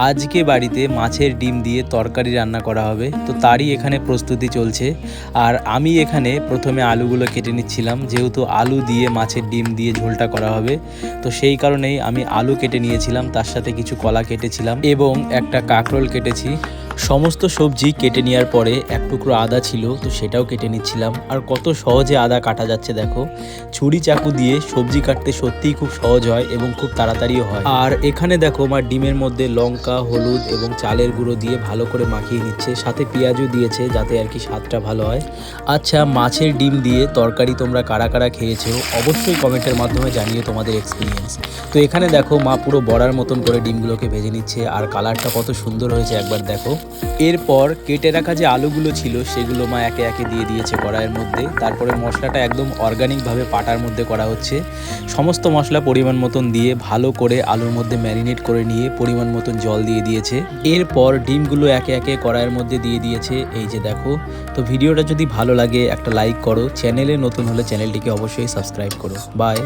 আজকে বাড়িতে মাছের ডিম দিয়ে তরকারি রান্না করা হবে, তো তারই এখানে প্রস্তুতি চলছে। আর আমি এখানে প্রথমে আলুগুলো কেটে নিচ্ছিলাম, যেহেতু আলু দিয়ে মাছের ডিম দিয়ে ঝোলটা করা হবে, তো সেই কারণেই আমি আলু কেটে নিয়েছিলাম, তার সাথে কিছু কলা কেটেছিলাম এবং একটা কাঁকরোল কেটেছি। সমস্ত সবজি কেটে নেওয়ার পরে এক টুকরো আদা ছিল, তো সেটাও কেটে নিচ্ছিলাম। আর কত সহজে আদা কাটা যাচ্ছে দেখো, ছুরি চাকু দিয়ে সবজি কাটতে সত্যিই খুব সহজ হয় এবং খুব তাড়াতাড়িও হয়। আর এখানে দেখো আমার ডিমের মধ্যে লঙ্কা, হলুদ এবং চালের গুঁড়ো দিয়ে ভালো করে মাখিয়ে নিচ্ছে, সাথে পেঁয়াজও দিয়েছে যাতে আর কি স্বাদটা ভালো হয়। আচ্ছা, মাছের ডিম দিয়ে তরকারি তোমরা কারা কারা খেয়েছো অবশ্যই কমেন্টের মাধ্যমে জানিও তোমাদের এক্সপিরিয়েন্স। তো এখানে দেখো মা পুরো বড়ার মতন করে ডিমগুলোকে ভেজে নিচ্ছে, আর কালারটা কত সুন্দর হয়েছে একবার দেখো। এরপর কেটে রাখা যে আলুগুলো ছিল সেগুলো মা একে একে দিয়ে দিয়েছে কড়াইয়ের মধ্যে। তারপরে মশলাটা একদম অর্গানিকভাবে পাটার মধ্যে করা হচ্ছে। সমস্ত মশলা পরিমাণ মতন দিয়ে ভালো করে আলুর মধ্যে ম্যারিনেট করে নিয়ে পরিমাণ মতন জল দিয়ে দিয়েছে। এরপর ডিমগুলো একে একে কড়াইয়ের মধ্যে দিয়ে দিয়েছে, এই যে দেখো। তো ভিডিওটা যদি ভালো লাগে একটা লাইক করো, চ্যানেলে নতুন হলে চ্যানেলটিকে অবশ্যই সাবস্ক্রাইব করো। বাই।